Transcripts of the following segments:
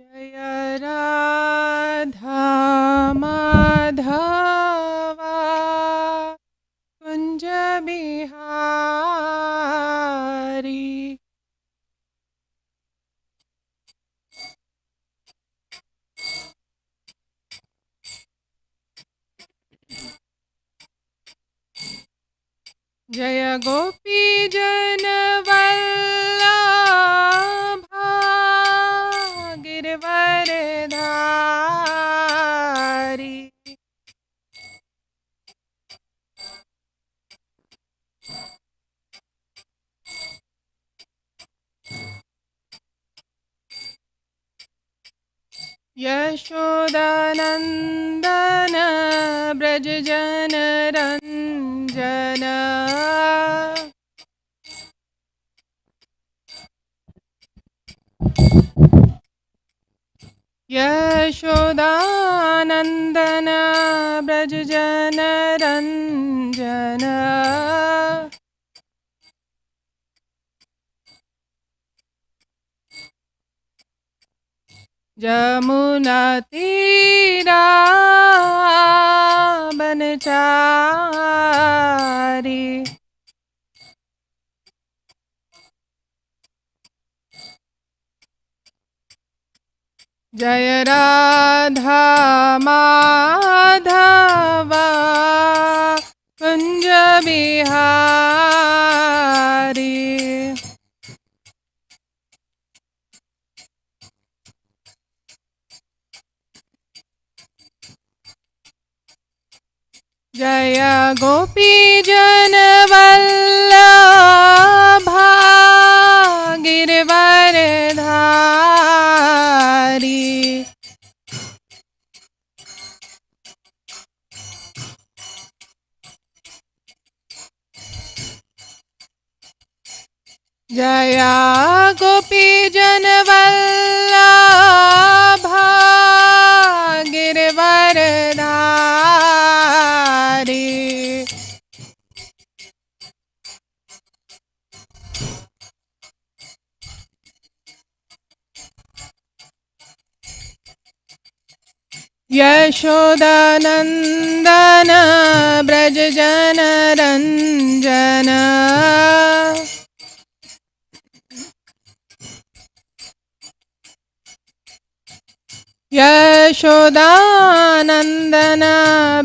जय राधा माधवा कुंज बिहारी। जय गोपी जन वल्लभा गिरवरधारी। यशोदानंदन ब्रज जन रंजन। यशोदानंदन ब्रज जन रंजन। जमुना तीरा बनचारी। जय राधा माधवा कुंज बिहारी। जय गोपी जन वल्लभा गिरवरधारी। जय गोपी जन वल्लभा गिरवरधारी। यशोदानंदन ब्रज जन रंजन। यशोदानंदन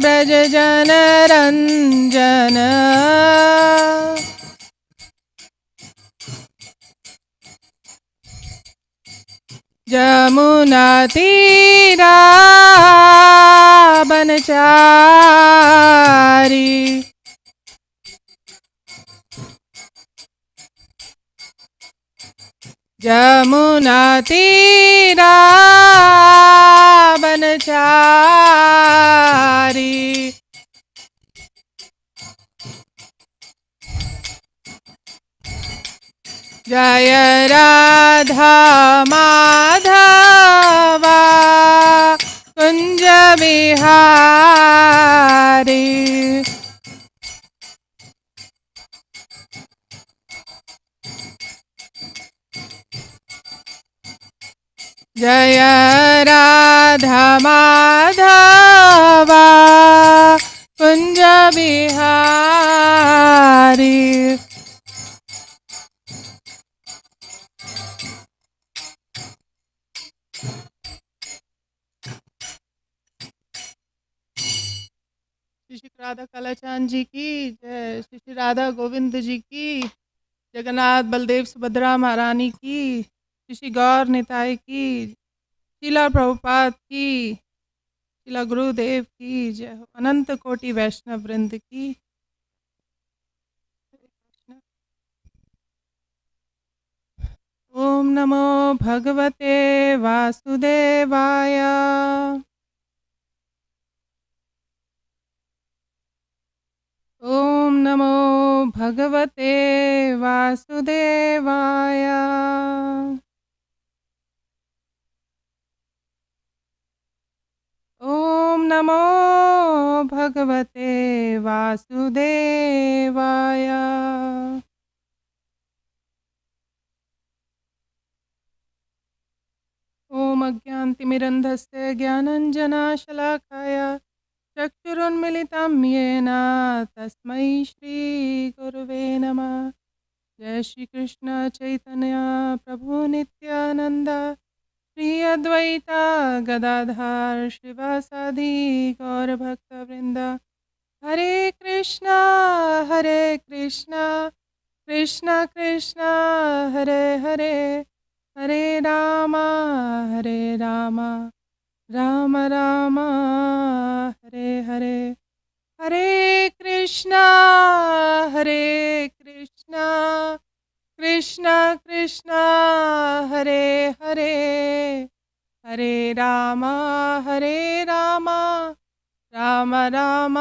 ब्रज जन रंजन। जमुना तीरा बनचारी। जमुना तीरा बनचारी। जय राधा माधवा कुंज बिहारी। जय राधा माधवा कुंज बिहारी। श्री राधा कालाचांद जी की जय। श्री राधा गोविंद जी की। जगन्नाथ बलदेव सुभद्रा महारानी की। श्री गौर निताई की। शीला प्रभुपाद की। शीला गुरुदेव की जय हो। अनंत कोटि वैष्णव वृंद की। ओम नमो भगवते वासुदेवाय। ओम नमो भगवते वासुदेवाय। ओम नमो भगवते वासुदेवाय। ओम ओमज्ञानतिमिरन्धस्य ज्ञानञ्जनशलाकाय चक्षुरुन्मिलितं येन तस्मै श्रीगुरुवे नमः। जय श्री कृष्ण चैतन्य प्रभु नित्यानंद श्री अद्वैता गदाधर श्रीवासादि गौर भक्त वृंद। हरे कृष्णा कृष्णा कृष्णा हरे हरे, हरे राम राम राम हरे हरे। हरे कृष्णा कृष्णा कृष्णा हरे हरे, हरे राम राम राम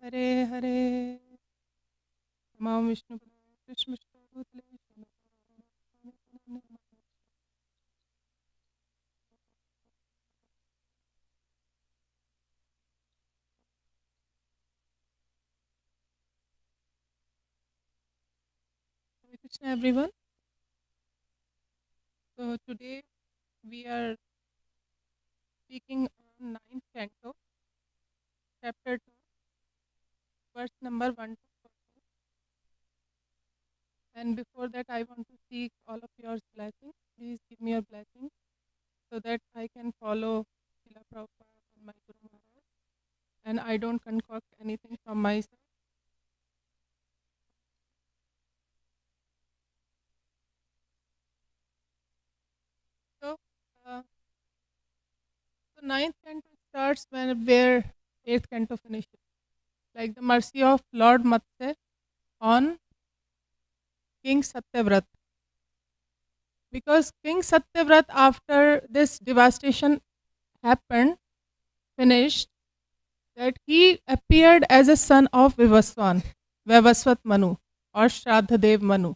हरे हरे। नमो Vishnu Krishna Krishna everyone. So today we are speaking on 9th canto, chapter 2, verse number 1 to 14. And before that I want to seek all of your blessings. Please give me your blessing so that I can follow Srila Prabhupada and my Guru Maharaj and I don't concoct anything from myself. So, so 9th canto starts where 8th canto finishes, like the mercy of Lord Matsya on King Satyavrat. Because King Satyavrat, after this devastation happened, finished, that he appeared as a son of Vivaswat Manu or Shraddhadev Manu.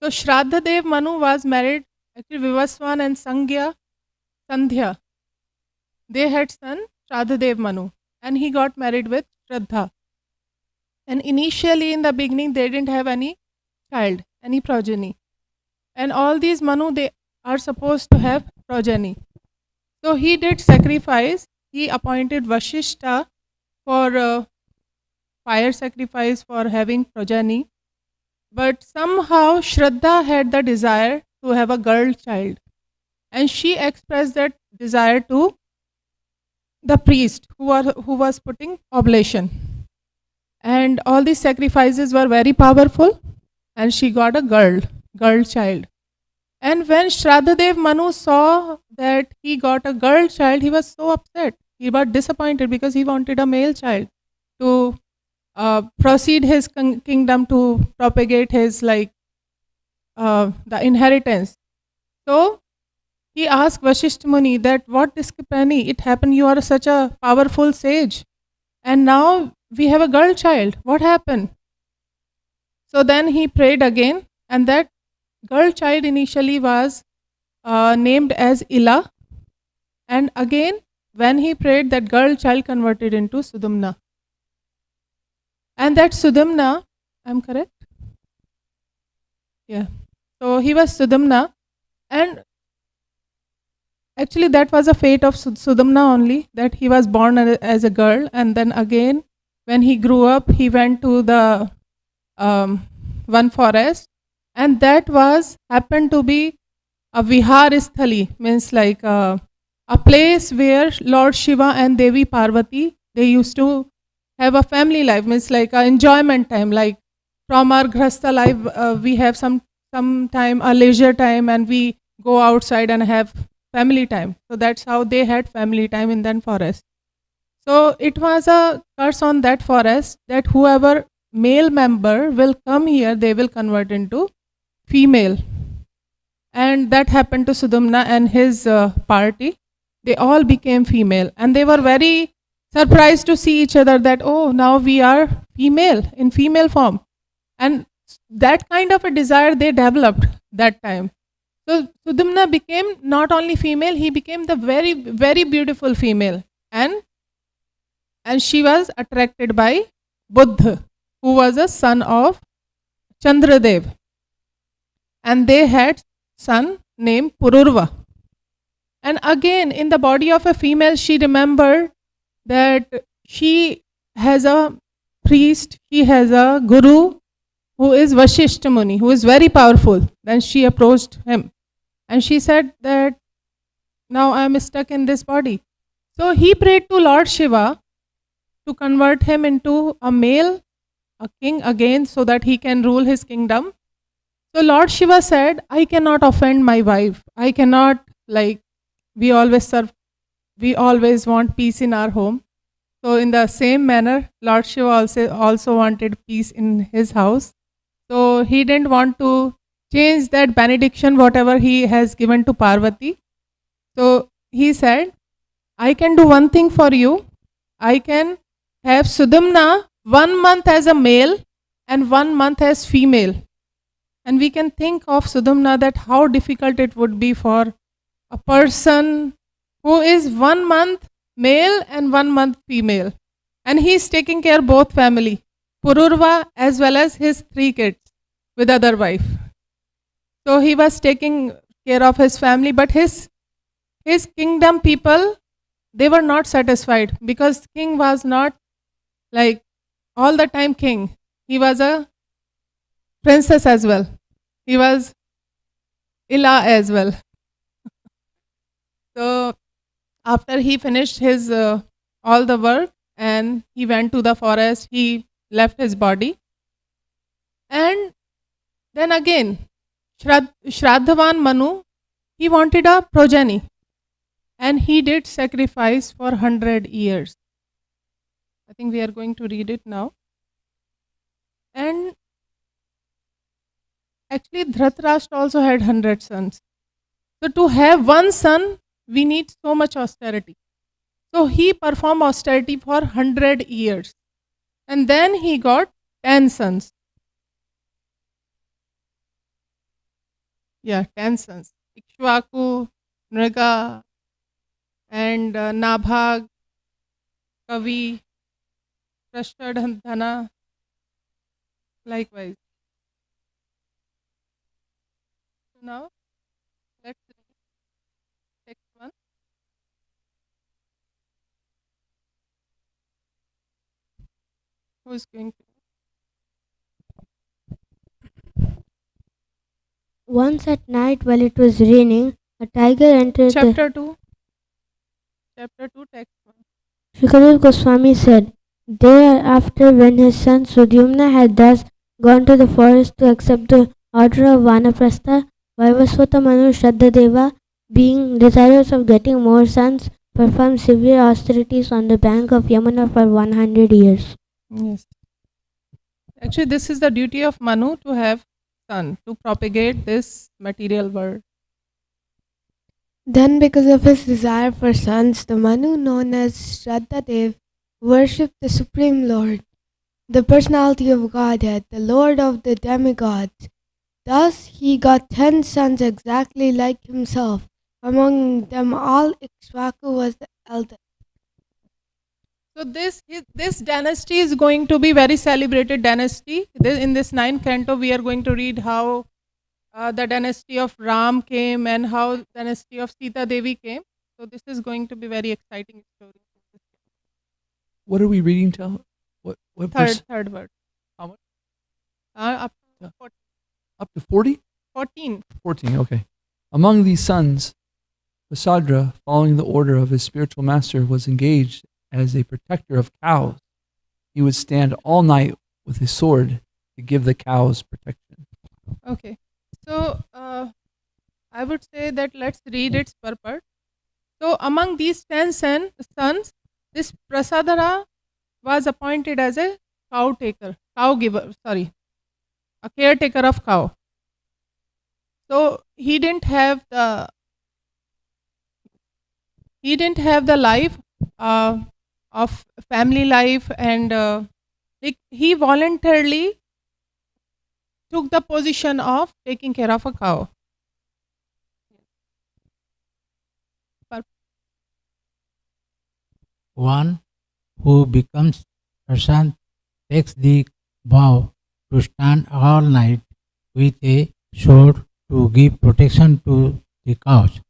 So Shraddhadev Manu was married, actually Vivaswan and Sandhya. They had son Shraddhadev Manu and he got married with Shraddha. And initially in the beginning they didn't have any child, any progeny. And all these Manu, they are supposed to have progeny. So he did sacrifice. He appointed Vashishta for fire sacrifice for having progeny. But somehow Shraddha had the desire to have a girl child. And she expressed that desire to the priest who was putting oblation. And all these sacrifices were very powerful. And she got a girl child. And when Shraddhadev Manu saw that he got a girl child, he was so upset. He was disappointed because he wanted a male child to proceed his kingdom, to propagate his the inheritance. So he asked Vashishta Muni that what discrepancy it happened. You are such a powerful sage, and now we have a girl child. What happened? So then he prayed again, and that girl child initially was named as Ila, and again when he prayed, that girl child converted into Sudamna. And that Sudamna, I'm correct? Yeah. So he was Sudamna, and actually that was a fate of Sudamna only, that he was born as a girl, and then again when he grew up, he went to the one forest, and that happened to be a Vihar Sthali, means like a place where Lord Shiva and Devi Parvati, they used to have a family life, means like an enjoyment time, like from our grhastha life, we have some time, a leisure time, and we go outside and have family time. So that's how they had family time in that forest. So it was a curse on that forest that whoever male member will come here, they will convert into female. And that happened to Sudamna and his party. They all became female, and they were very surprised to see each other, that, oh, now we are female, in female form. And that kind of a desire they developed that time. So Sudamna became not only female, he became the very, very beautiful female. And she was attracted by Buddha, who was a son of Chandradev. And they had son named Pururva. And again, in the body of a female, she remembered that she has a priest, she has a guru who is Vashishta Muni, who is very powerful. Then she approached him and she said that now I am stuck in this body. So he prayed to Lord Shiva to convert him into a male, a king again, so that he can rule his kingdom. So Lord Shiva said, I cannot offend my wife. I cannot, like, we always want peace in our home. So in the same manner, Lord Shiva also wanted peace in his house. So he didn't want to change that benediction, whatever he has given to Parvati. So he said, I can do one thing for you. I can have Sudamna 1 month as a male and 1 month as female. And we can think of Sudamna that how difficult it would be for a person who is 1 month male and 1 month female. And he is taking care of both family, Pururva as well as his 3 kids with other wife. So he was taking care of his family, but his kingdom people, they were not satisfied because king was not like all the time king. He was a princess as well. He was Ila as well. So after he finished his all the work and he went to the forest, he left his body. And then again, Shraddhavan Manu, he wanted a progeny. And he did sacrifice for 100 years. I think we are going to read it now. And actually, Dhritarashtra also had 100 sons. So to have one son, we need so much austerity. So he performed austerity for 100 years. And then he got 10 sons. Yeah, 10 sons. Ikshvaku, Nriga, and Nabhag, Kavi, Prashtadhana, likewise. Now, let's read text 1. Who is going to? Once at night, while it was raining, a tiger entered Chapter 2. Chapter 2, text 1. Shukadeva Goswami said, thereafter, when his son Sudyumna had thus gone to the forest to accept the order of Vanaprastha, Vaivasvata Manu Shraddhadeva, being desirous of getting more sons, performed severe austerities on the bank of Yamuna for 100 years. Yes. Actually, this is the duty of Manu to have son, to propagate this material world. Then, because of his desire for sons, the Manu known as Shraddhadev worshipped the Supreme Lord, the personality of Godhead, the Lord of the demigods. Thus he got 10 sons exactly like himself. Among them all, Ikshvaku was the eldest. So this dynasty is going to be very celebrated dynasty. In this 9th canto, we are going to read how the dynasty of Ram came and how dynasty of Sita Devi came. So this is going to be very exciting story. What are we reading till? What Third word. How much? Up to Up to 40? 14. 14, okay. Among these sons, Vasadra, following the order of his spiritual master, was engaged as a protector of cows. He would stand all night with his sword to give the cows protection. Okay. So I would say that let's read its purport. So among these 10 sons, this Prasadara was appointed as a a caretaker of cow. So he didn't have the life of family life, and he voluntarily took the position of taking care of a cow. One who becomes Prashant takes the vow to stand all night with a sword to give protection to the cows,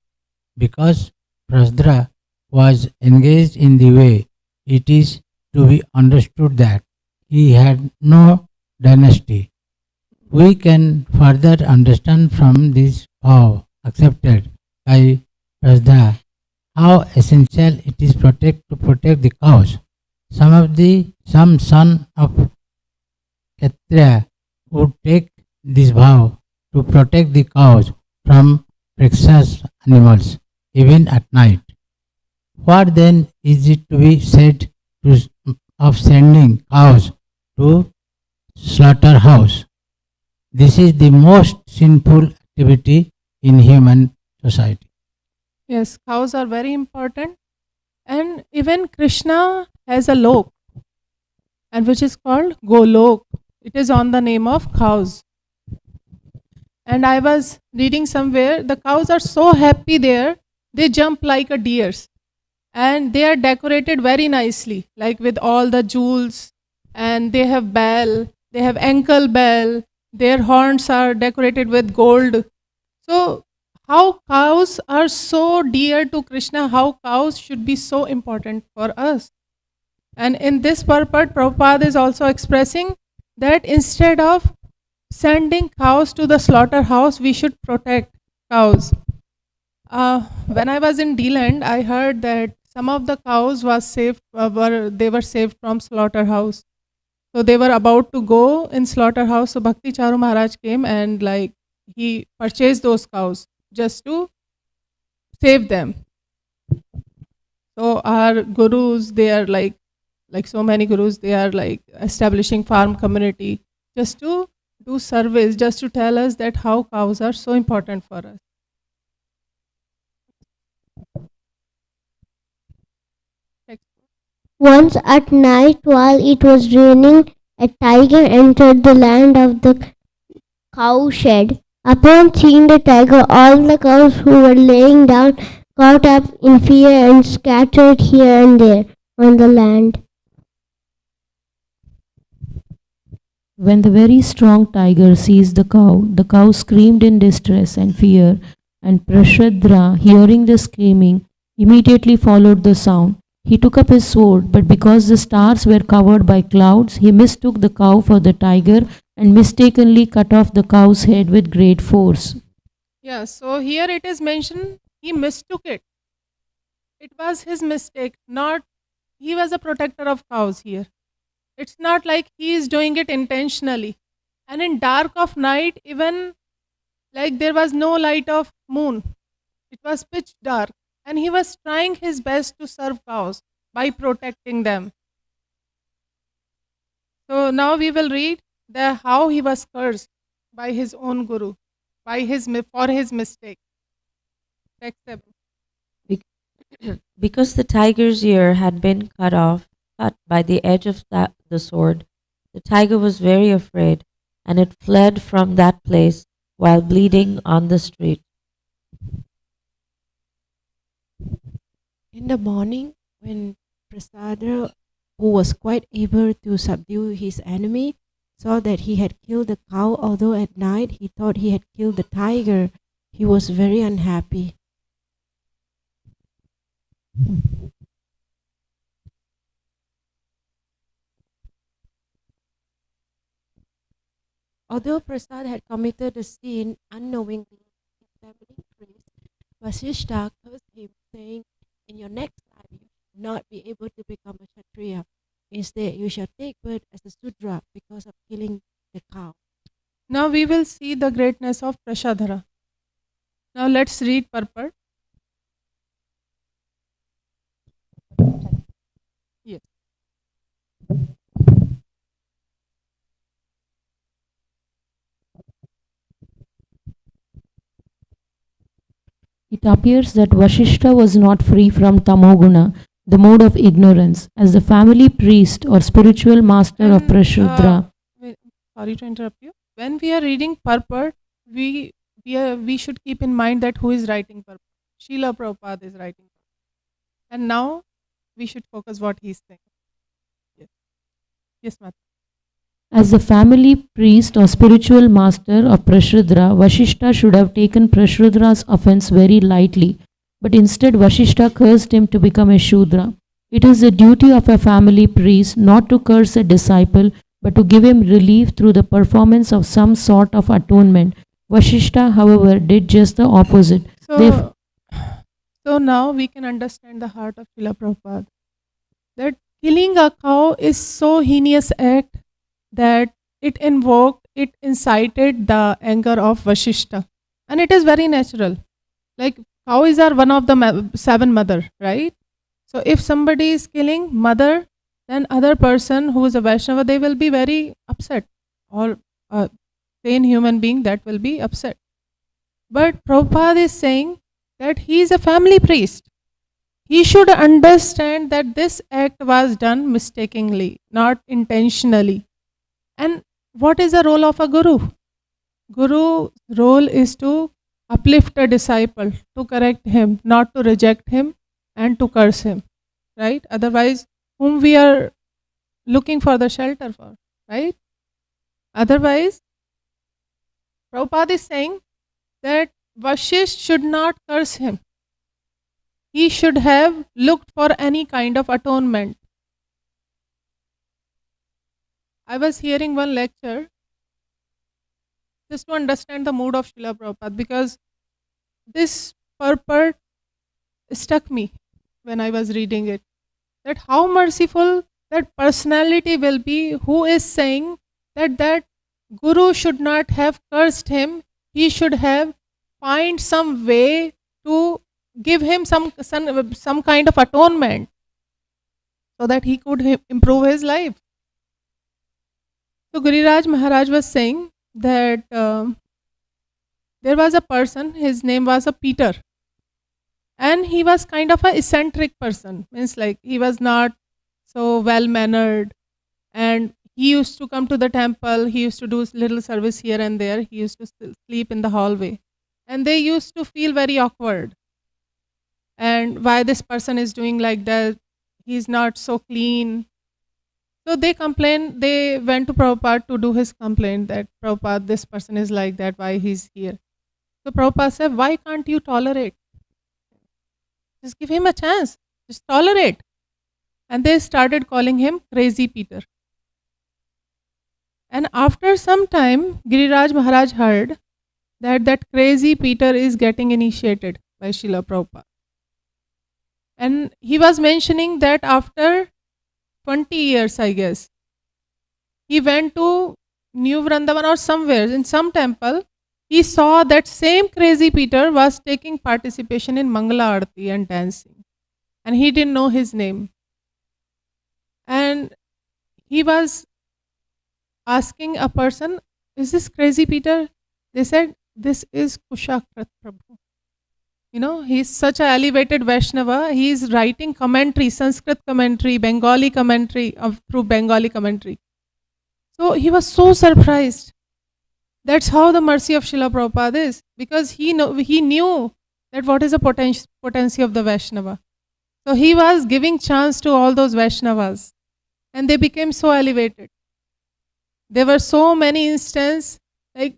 because Prasdra was engaged in the way, it is to be understood that he had no dynasty. We can further understand from this vow accepted by Prasdra how essential it is to protect the cows. Some son of Kshatriya would take this vow to protect the cows from precious animals, even at night. What then is it to be said of sending cows to slaughterhouse? This is the most sinful activity in human society. Yes, cows are very important. And even Krishna has a lok, and which is called Golok. It is on the name of cows. And I was reading somewhere, the cows are so happy there, they jump like a deers. And they are decorated very nicely, like with all the jewels, and they have bell, they have ankle bell, their horns are decorated with gold. So how cows are so dear to Krishna, how cows should be so important for us. And in this purport, Prabhupada is also expressing that instead of sending cows to the slaughterhouse, we should protect cows. When I was in D-Land, I heard that some of the cows was saved, were saved from slaughterhouse. So they were about to go in slaughterhouse. So Bhakti Charu Maharaj came and he purchased those cows just to save them. So our gurus, they are like so many gurus, they are establishing farm community just to do service, just to tell us that how cows are so important for us. Once at night, while it was raining, a tiger entered the land of the cowshed. Upon seeing the tiger, all the cows who were laying down caught up in fear and scattered here and there on the land. When the very strong tiger seized the cow screamed in distress and fear, and Prashadra, hearing the screaming, immediately followed the sound. He took up his sword, but because the stars were covered by clouds, he mistook the cow for the tiger and mistakenly cut off the cow's head with great force. Yeah, so here it is mentioned, he mistook it. It was his mistake, not he was a protector of cows here. It's not like he is doing it intentionally. And in dark of night, even there was no light of moon. It was pitch dark. And he was trying his best to serve cows by protecting them. So now we will read how he was cursed by his own guru, for his mistake. Text 7. Because the tiger's ear had been cut by the edge of the sword, the tiger was very afraid, and it fled from that place while bleeding on the street. In the morning, when Prasadra, who was quite able to subdue his enemy, saw that he had killed the cow, although at night he thought he had killed the tiger, he was very unhappy. Although Prasad had committed the sin unknowingly, his family priest Vasishta cursed him, saying, "In your next life, you will not be able to become a Kshatriya. Instead, you shall take birth as a Sudra because of killing the cow." Now we will see the greatness of Prashadhara. Now let's read purport. Yes. It appears that Vashishta was not free from tamoguna, the mode of ignorance, as the family priest or spiritual master of Prashadra. Sorry to interrupt you. When we are reading purport, we should keep in mind that who is writing purport. Srila Prabhupada is writing purport. And now we should focus what he is saying. Yes. Yes, Mata. As the family priest or spiritual master of Prashadra, Vashishta should have taken Prashadra's offense very lightly. but instead Vashishta cursed him to become a Shudra. It is the duty of a family priest not to curse a disciple, but to give him relief through the performance of some sort of atonement. Vashishta, however, did just the opposite. So, so now we can understand the heart of Srila Prabhupada. That killing a cow is so heinous act that it incited the anger of Vashishta. And it is very natural. Like cows are one of the seven mother, right? So if somebody is killing mother, then other person who is a Vaishnava, they will be very upset. Or a sane human being that will be upset. But Prabhupada is saying that he is a family priest. He should understand that this act was done mistakenly, not intentionally. And what is the role of a guru? Guru's role is to uplift a disciple, to correct him, not to reject him and to curse him, right? Otherwise, whom we are looking for the shelter for, right? Otherwise, Prabhupada is saying that Vashisht should not curse him. He should have looked for any kind of atonement. I was hearing one lecture just to understand the mood of Srila Prabhupada, because this purport struck me when I was reading it. That how merciful that personality will be who is saying that that Guru should not have cursed him. He should have find some way to give him some kind of atonement so that he could improve his life. So Giriraj Maharaj was saying that there was a person, his name was a Peter, and he was kind of an eccentric person, means like he was not so well mannered, and he used to come to the temple, he used to do little service here and there, he used to sleep in the hallway, and they used to feel very awkward. And why this person is doing like that, he's not so clean. So they complained, they went to Prabhupada to do his complaint that Prabhupada, this person is like that, why he's here. So Prabhupada said, why can't you tolerate? Just give him a chance, just tolerate. And they started calling him Crazy Peter. And after some time, Giriraj Maharaj heard that that Crazy Peter is getting initiated by Srila Prabhupada. And he was mentioning that after 20 years, I guess, he went to New Vrindavan or somewhere, in some temple, he saw that same Crazy Peter was taking participation in Mangala Aarti and dancing. And he didn't know his name. And he was asking a person, is this Crazy Peter? They said, this is Kushakrat Prabhu. You know, he's such an elevated Vaishnava. He is writing commentary, Sanskrit commentary, Bengali commentary, through Bengali commentary. So he was so surprised. That's how the mercy of Srila Prabhupada is, because he knew that what is the potency of the Vaishnava. So he was giving chance to all those Vaishnavas, and they became so elevated. There were so many instances, like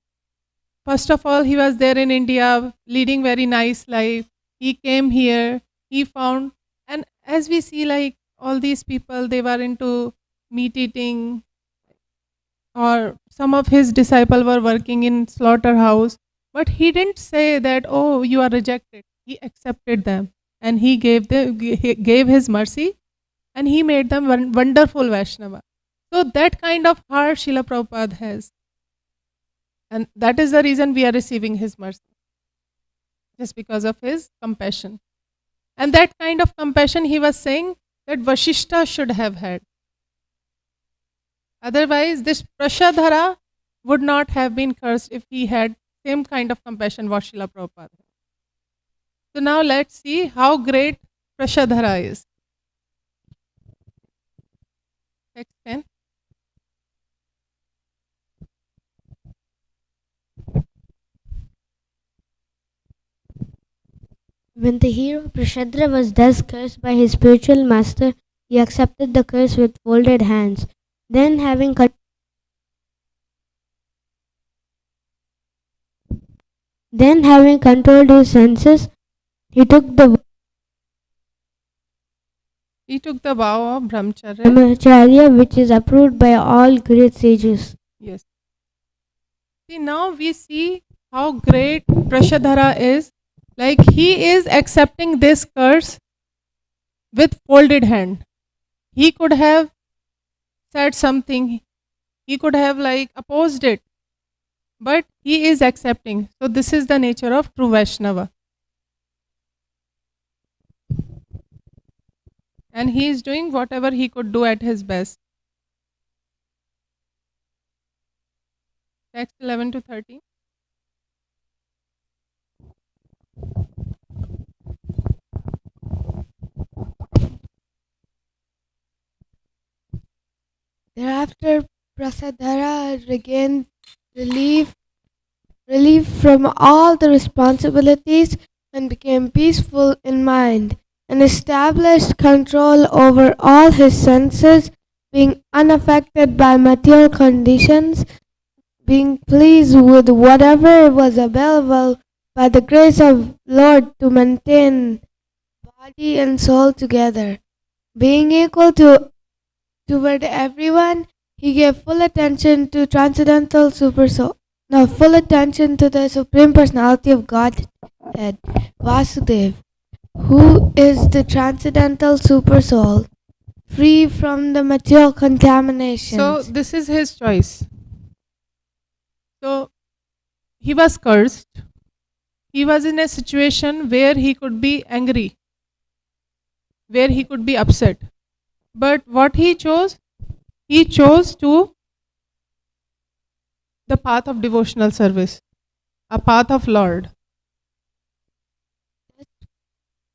first of all, he was there in India, leading very nice life. He came here, he found, and as we see, like all these people, they were into meat eating, or some of his disciples were working in slaughterhouse. But he didn't say that, oh, you are rejected. He accepted them, and he gave his mercy, and he made them wonderful Vaishnava. So that kind of heart Srila Prabhupada has. And that is the reason we are receiving his mercy, just because of his compassion. And that kind of compassion, he was saying, that Vashishta should have had. Otherwise, this Prashadhara would not have been cursed if he had same kind of compassion what Srila Prabhupada had. So now let's see how great Prashadhara is. Text 10. When the hero Prashadra was thus cursed by his spiritual master, he accepted the curse with folded hands. Then having controlled his senses, He took the vow of brahmacharya. brahmacharya, which is approved by all great sages. Yes. See, now we see how great Prashadhara is. Like, he is accepting this curse with folded hand. He could have said something, he could have like opposed it, but he is accepting. So this is the nature of true Vaishnava. And he is doing whatever he could do at his best. Text 11 to 13. Thereafter, Prasadhara regained relief from all the responsibilities and became peaceful in mind and established control over all his senses, being unaffected by material conditions, being pleased with whatever was available by the grace of Lord to maintain body and soul together. Being equal toward everyone, he gave full attention to transcendental full attention to the Supreme Personality of Godhead, Vasudev, who is the transcendental super soul, free from the material contaminations. So this is his choice. So he was cursed. He was in a situation where he could be angry, where he could be upset. But what he chose to the path of devotional service, a path of Lord.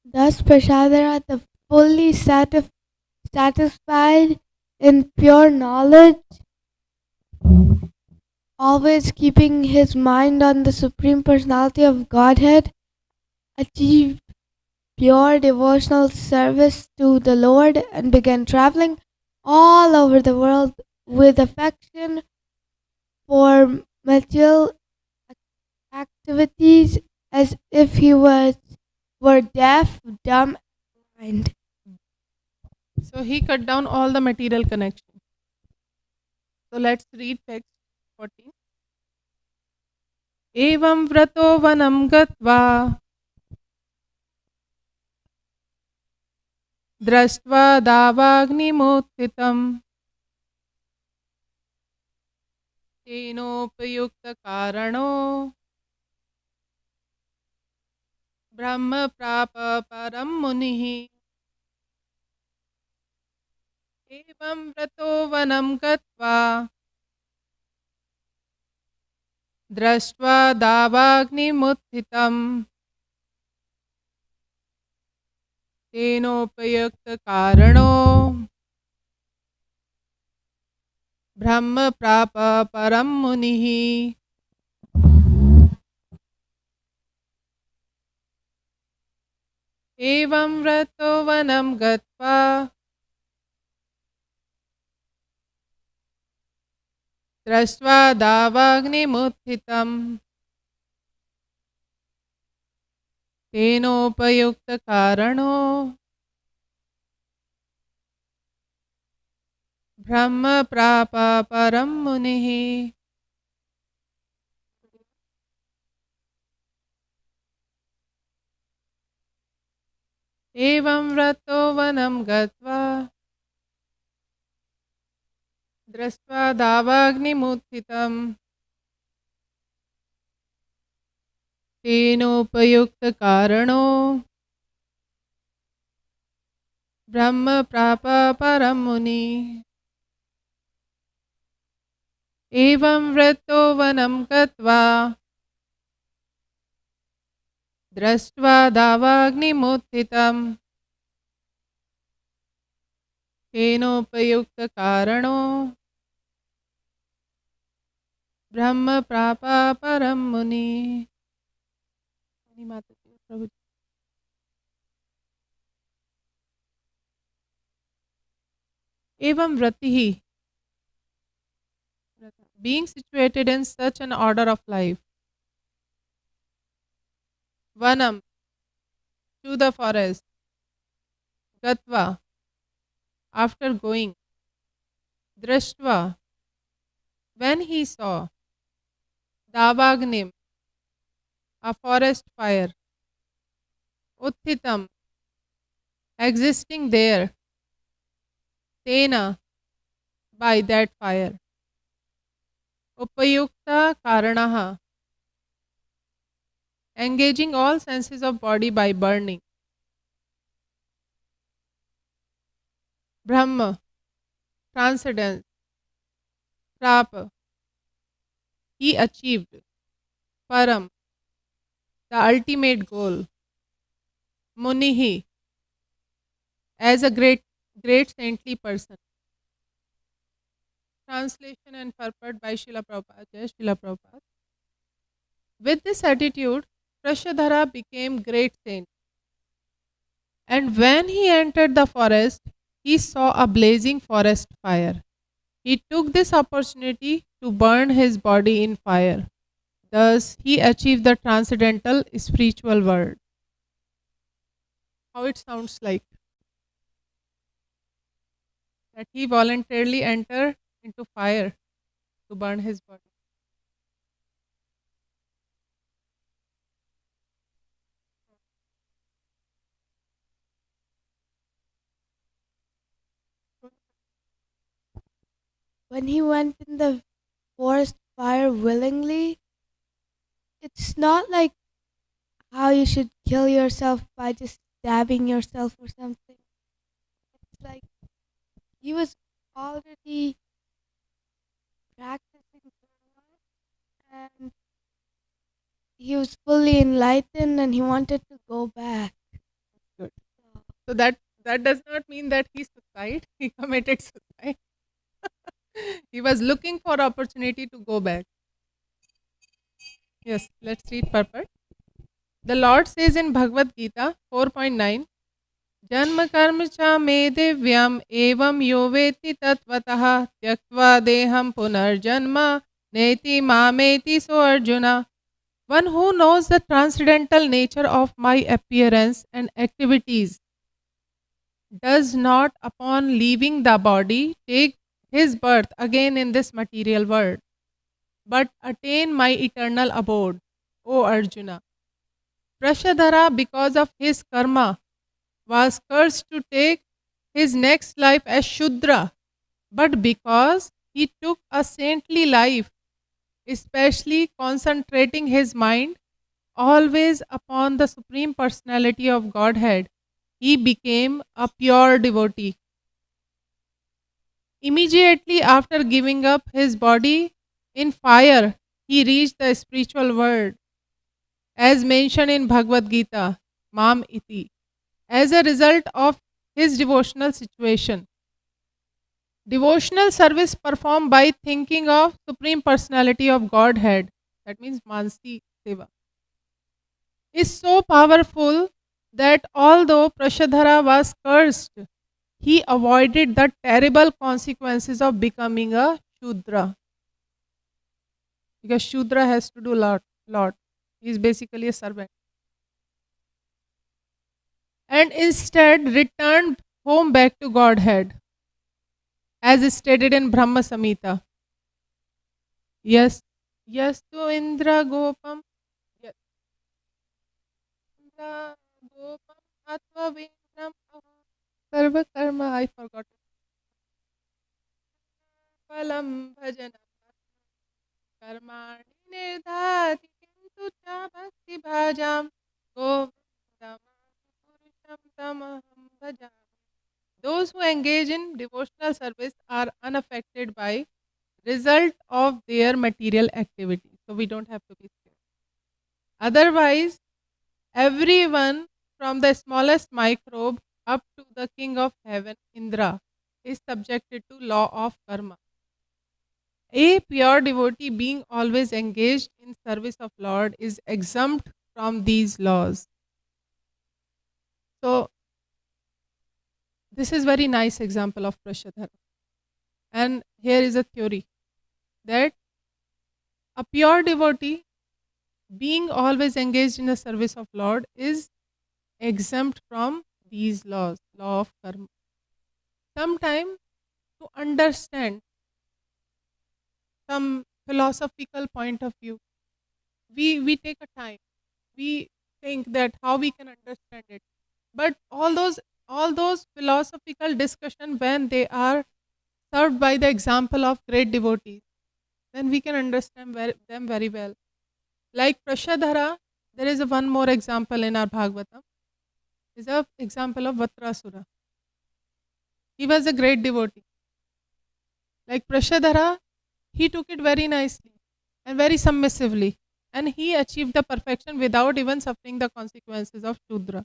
Thus Prashadhara, the fully satisfied in pure knowledge, always keeping his mind on the Supreme Personality of Godhead, achieved pure devotional service to the Lord and began traveling all over the world with affection for material activities as if he were deaf, dumb, and blind. So he cut down all the material connection. So let's read text 14. Evam vrato vanam gatva drashtva davagnimutthitam tenopayukta karano brahma prapa param munihi. Evam vrato vanam gatva drashtva davagnimutthitam tenopayukta karano brahma prapa param munihi. Evam vrato vanam gatva drashtva davagnimutthitam tenopayukta karano brahma prapa param munihi. Evam vrato vanam gatva drashtva davagnimutthitam tenopayukta karano brahma prapa param muni. Evam vrato vanam gatva drashtva davagnimutthitam tenopayukta karano brahma prapa param muni. Evam vratihi, being situated in such an order of life. Vanam, to the forest. Gatva, after going. Drashtva, when he saw. Davagnim, a forest fire. Utthitam, existing there. Tena, by that fire. Upayukta karanaha, engaging all senses of body by burning. Brahma, transcendence. Prapa, he achieved. Param, the ultimate goal. Munihi, as a great saintly person. Translation and purport by Srila Prabhupada. Jai Srila Prabhupada. With this attitude, Prashadhara became great saint. And when he entered the forest, he saw a blazing forest fire. He took this opportunity to burn his body in fire. Thus, he achieved the transcendental spiritual world. How it sounds like? That he voluntarily entered into fire to burn his body. When he went in the forest fire willingly, it's not like how you should kill yourself by just stabbing yourself or something. It's like he was already practicing Dharma and he was fully enlightened and he wanted to go back. Good. So that does not mean that he committed suicide. He was looking for opportunity to go back. Yes, let's read purport. The Lord says in Bhagavad Gita 4.9, Janma karma cha me divyam evam yoveti tatvatah tyaktva deham punarjanma neti mameti so Arjuna. One who knows the transcendental nature of my appearance and activities does not upon leaving the body take his birth again in this material world, but attain my eternal abode, O Arjuna. Prashadhara, because of his karma, was cursed to take his next life as Shudra, but because he took a saintly life, especially concentrating his mind always upon the Supreme Personality of Godhead, he became a pure devotee. Immediately after giving up his body in fire, he reached the spiritual world, as mentioned in Bhagavad Gita, Mam Iti, as a result of his devotional situation. Devotional service performed by thinking of Supreme Personality of Godhead, that means Mansi Seva, is so powerful that although Prashadhara was cursed, he avoided the terrible consequences of becoming a Shudra. Because Shudra has to do lot. He is basically a servant. And instead returned home back to Godhead, as stated in Brahma Samhita. Yes, to Indra Gopam. Yes. Indra Gopam Atva Vedram Sarva Karma. I forgot. Palam Bhajana Karmani Nirdhati Kintu Cha Bhakti Bhajam Govindam Purusham Tamaham Bhajam. Those who engage in devotional service are unaffected by result of their material activity. So we don't have to be scared. Otherwise, everyone from the smallest microbe up to the king of heaven, Indra, is subjected to law of karma. A pure devotee being always engaged in service of Lord is exempt from these laws. So, this is very nice example of Prashadhara. And here is a theory that a pure devotee being always engaged in the service of Lord is exempt from these laws, law of karma. Sometime to understand some philosophical point of view, we take a time. We think that how we can understand it. But all those philosophical discussion, when they are served by the example of great devotees, then we can understand them very well. Like Prashadhara, there is one more example in our Bhagavatam. Is an example of Vatrasura. He was a great devotee. Like Prashadhara, he took it very nicely and very submissively, and he achieved the perfection without even suffering the consequences of Shudra.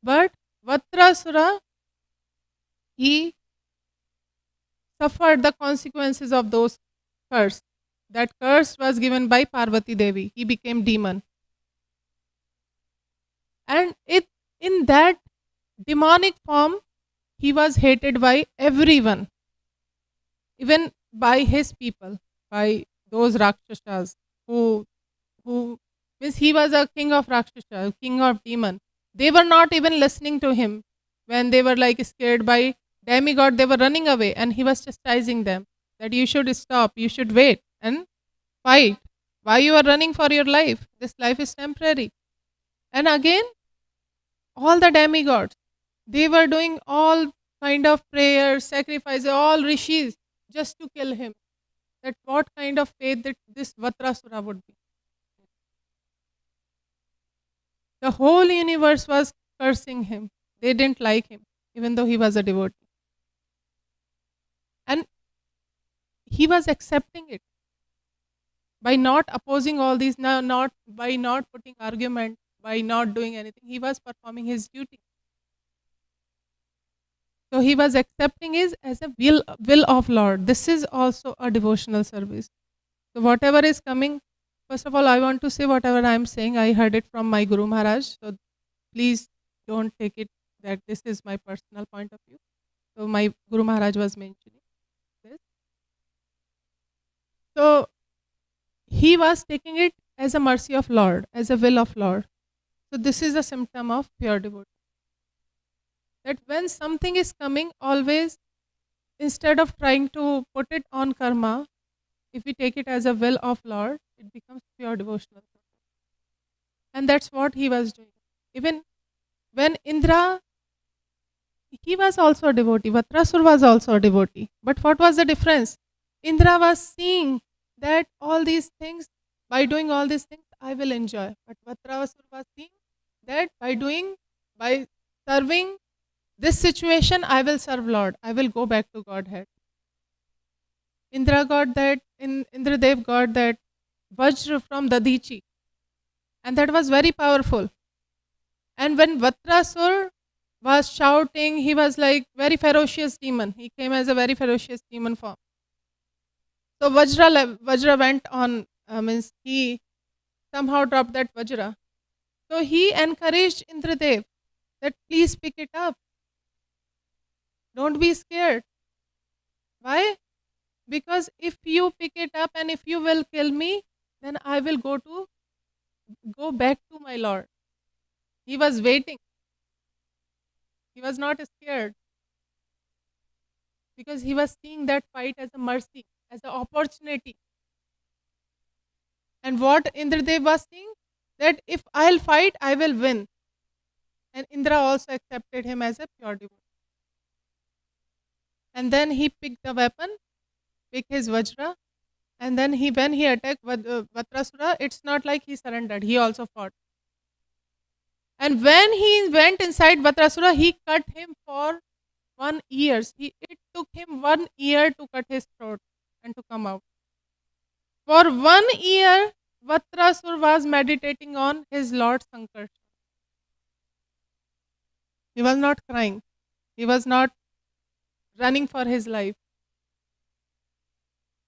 But Vatrasura, he suffered the consequences of those curse. That curse was given by Parvati Devi. He became demon. And in that demonic form, he was hated by everyone, even by his people, by those Rakshasas who means he was a king of Rakshasa, king of demon. They were not even listening to him. When they were like scared by demigod, they were running away, and he was chastising them that you should stop, you should wait and fight. Why you are running for your life? This life is temporary. And again, all the demigods, they were doing all kind of prayers, sacrifices, all rishis just to kill him. That what kind of faith that this Vatrasura would be. The whole universe was cursing him. They didn't like him, even though he was a devotee. And he was accepting it by not opposing all these, not by not putting argument, by not doing anything. He was performing his duty. So he was accepting it as a will of Lord. This is also a devotional service. So whatever is coming, first of all, I want to say whatever I am saying, I heard it from my Guru Maharaj. So please don't take it that this is my personal point of view. So my Guru Maharaj was mentioning this. So he was taking it as a mercy of Lord, as a will of Lord. So this is a symptom of pure devotee. That when something is coming, always, instead of trying to put it on karma, if we take it as a will of Lord, it becomes pure devotional. And that's what he was doing. Even when Indra, he was also a devotee, Vatrasur was also a devotee. But what was the difference? Indra was seeing that all these things, by doing all these things, I will enjoy. But Vatrasur was seeing that by serving this situation, I will serve Lord. I will go back to Godhead. Indradev got that Vajra from Dadichi. And that was very powerful. And when Vatrasur was shouting, he was like very ferocious demon. He came as a very ferocious demon form. So Vajra went on, means he somehow dropped that Vajra. So he encouraged Indradev that please pick it up. Don't be scared. Why? Because if you pick it up and if you will kill me, then I will go back to my Lord. He was waiting. He was not scared. Because he was seeing that fight as a mercy, as an opportunity. And what Indradev was seeing, that if I'll fight, I will win. And Indra also accepted him as a pure devotee. And then he picked the weapon, picked his Vajra, and then when he attacked Vatrasura, it's not like he surrendered, he also fought. And when he went inside Vatrasura, he cut him for 1 year. It took him 1 year to cut his throat and to come out. For 1 year, Vatrasura was meditating on his Lord Sankarshan. He was not crying. He was not running for his life.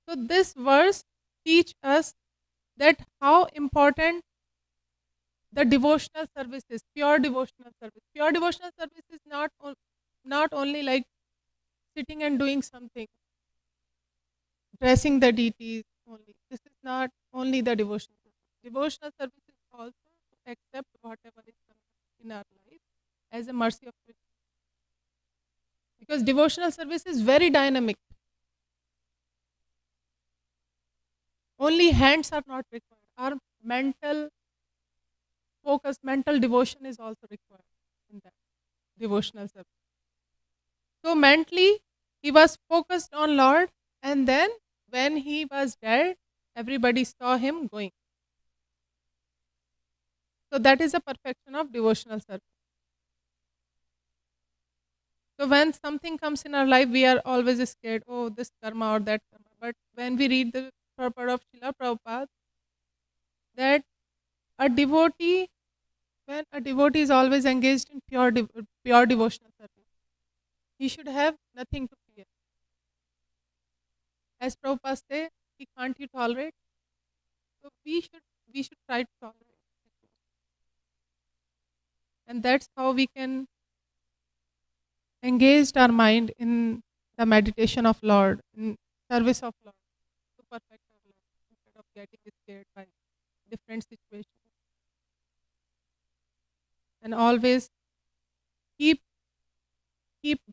So this verse teach us that how important the devotional service is, pure devotional service. Pure devotional service is not only like sitting and doing something, dressing the deities only. This is not only the devotional service. Devotional service is also to accept whatever is coming in our life as a mercy of Krishna. Because devotional service is very dynamic. Only hands are not required. Our mental focus, mental devotion is also required in that devotional service. So mentally, he was focused on Lord, and then when he was dead, everybody saw him going. So that is a perfection of devotional service. So when something comes in our life, we are always scared, oh, this karma or that karma. But when we read the purport of Srila Prabhupada, that a devotee, when a devotee is always engaged in pure devotional service, he should have nothing to fear. As Prabhupada says, he can't you tolerate? So we should try to tolerate. And that's how we can engage our mind in the meditation of Lord, in service of Lord, to perfect our life, instead of getting scared by different situations. And always keep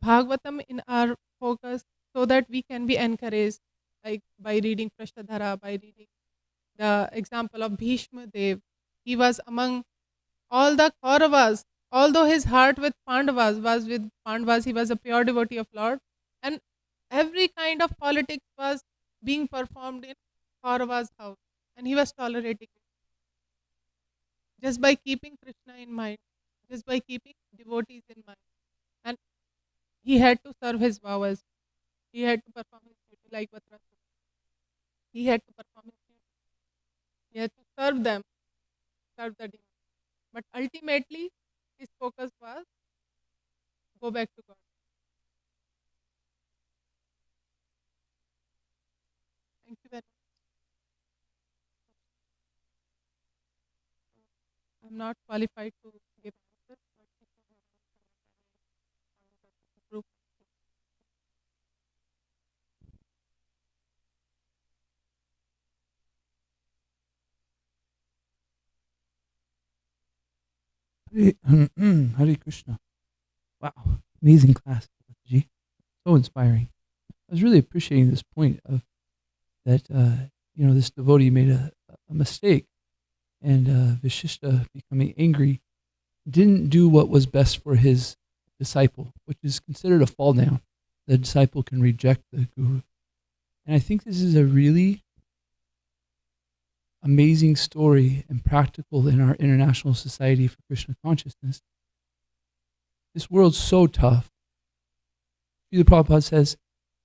Bhagavatam in our focus so that we can be encouraged, like by reading Prasthadhara, by reading the example of Bhishma Dev. He was among all the Kauravas, although his heart with Pandavas was with Pandavas, he was a pure devotee of Lord, and every kind of politics was being performed in Kaurava's house, and he was tolerating it. Just by keeping Krishna in mind, just by keeping devotees in mind. And he had to serve his vow as well. He had to perform his duty like Vatra. He had to perform his duty. He had to serve them, serve the demons. But ultimately, his focus was go back to God. Thank you very much. I'm not qualified to give answers, but if you have any proof. Hare Krishna. Wow, amazing class, Ji. So inspiring. I was really appreciating this point of that. This devotee made a mistake, and Vishishta, becoming angry, didn't do what was best for his disciple, which is considered a fall down. The disciple can reject the guru, and I think this is a really amazing story and practical in our International Society for Krishna Consciousness. This world's so tough. Srila Prabhupada says,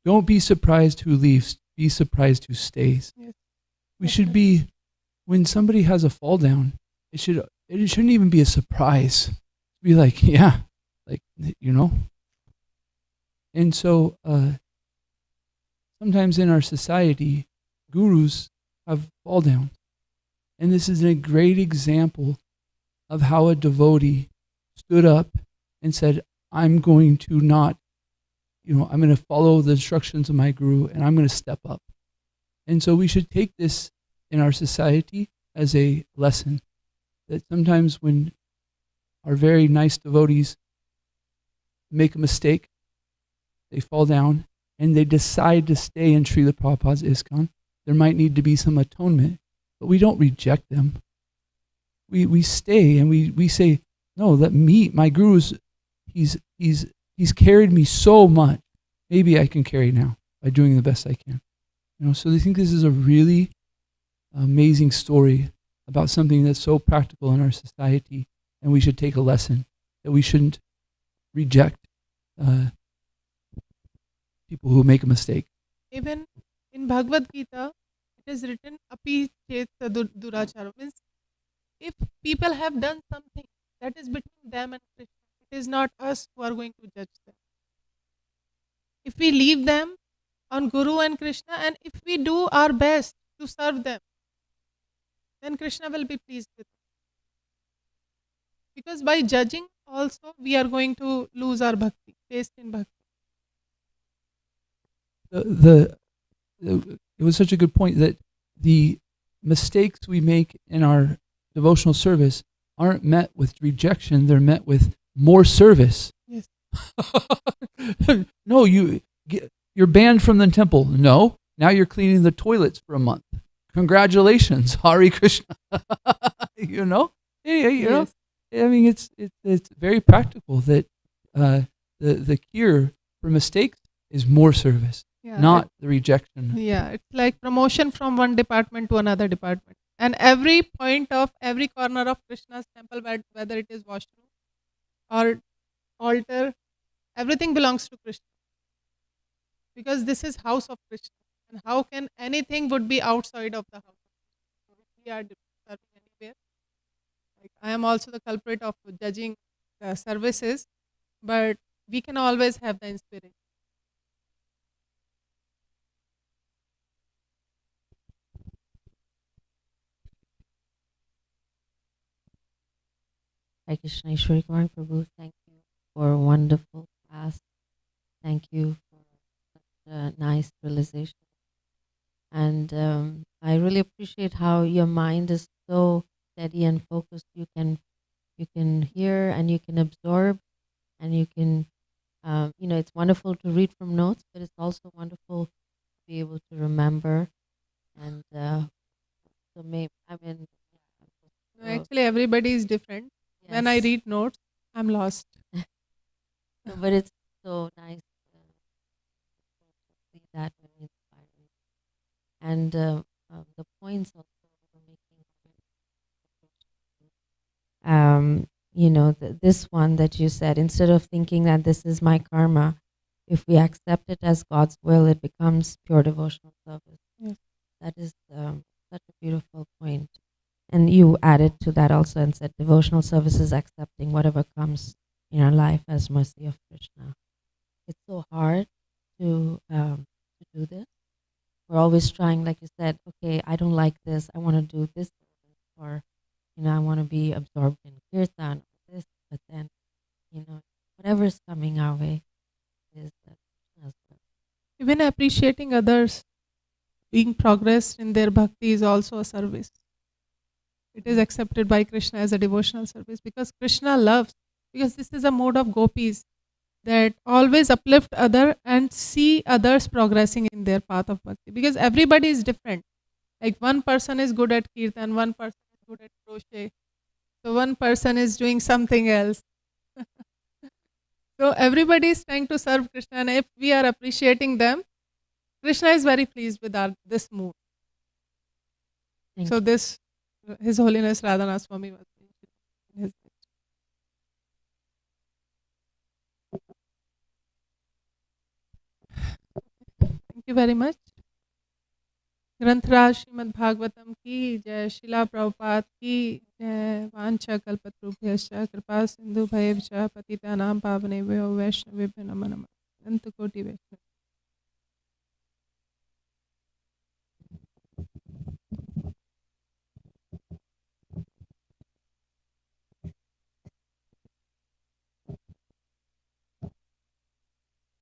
don't be surprised who leaves, be surprised who stays. Yes. We should be, when somebody has a fall down, it shouldn't even be a surprise. Be like, yeah, And so sometimes in our society, gurus have fall downs. And this is a great example of how a devotee stood up and said, I'm going to not, I'm going to follow the instructions of my guru and I'm going to step up. And so we should take this in our society as a lesson that sometimes when our very nice devotees make a mistake, they fall down and they decide to stay in Srila Prabhupada's ISKCON, there might need to be some atonement. But we don't reject them. We stay and we say, no, let me, my guru's, he's carried me so much. Maybe I can carry now by doing the best I can. So I think this is a really amazing story about something that's so practical in our society, and we should take a lesson that we shouldn't reject people who make a mistake. Even in Bhagavad Gita, it is written, api chet duracharo, means if people have done something, that is between them and Krishna. It is not us who are going to judge them. If we leave them on Guru and Krishna, and if we do our best to serve them, then Krishna will be pleased with us. Because by judging also, we are going to lose our bhakti, taste in bhakti. It was such a good point that the mistakes we make in our devotional service aren't met with rejection, they're met with more service. Yes. No, you're banned from the temple. No, now you're cleaning the toilets for a month. Congratulations, Hare Krishna. you know, you know. I mean, it's very practical that the cure for mistakes is more service, Yeah, not the rejection. Yeah, it's like promotion from one department to another department. And every point of every corner of Krishna's temple, whether it is washroom or altar, everything belongs to Krishna. Because this is house of Krishna. And how can anything would be outside of the house? We are serving anywhere. Like, I am also the culprit of judging services, but we can always have the inspiration. Hare Krishna, Ishwari Kumar Prabhu, thank you for a wonderful class. Thank you for such a nice realization. And I really appreciate how your mind is so steady and focused. You can hear and you can absorb, and you can, it's wonderful to read from notes, but it's also wonderful to be able to remember. And so maybe, No, actually, everybody is different. When I yes. read notes, I'm lost. No, but it's so nice to see that very inspiring. And the points also were making, this one that you said, instead of thinking that this is my karma, if we accept it as God's will, it becomes pure devotional service. Yes. That is such a beautiful point. And you added to that also and said devotional service is accepting whatever comes in our life as mercy of Krishna. It's so hard to do this. We're always trying, like you said, okay, I don't like this, I want to do this, or I want to be absorbed in kirtan or this, but then, whatever is coming our way is Krishna's will. Even appreciating others being progressed in their bhakti is also a service. It is accepted by Krishna as a devotional service because Krishna loves, because this is a mode of gopis that always uplift other and see others progressing in their path of bhakti, because everybody is different. Like one person is good at kirtan, one person is good at crochet, so one person is doing something else. So everybody is trying to serve Krishna, and if we are appreciating them, Krishna is very pleased with this move. Thank So you. this, His Holiness Radhanath Swami was in his. Thank you very much. ग्रंथराज Shrimad Bhagavatam की जय, शिला प्रभुपाद की जय, वांछा कल्पतरुभ्यश्च कृपा सिंधु भयेभ्यः पतितानां पावनेभ्यो वैष्णवेभ्यो नमो नमः। अनंत कोटि वैष्णव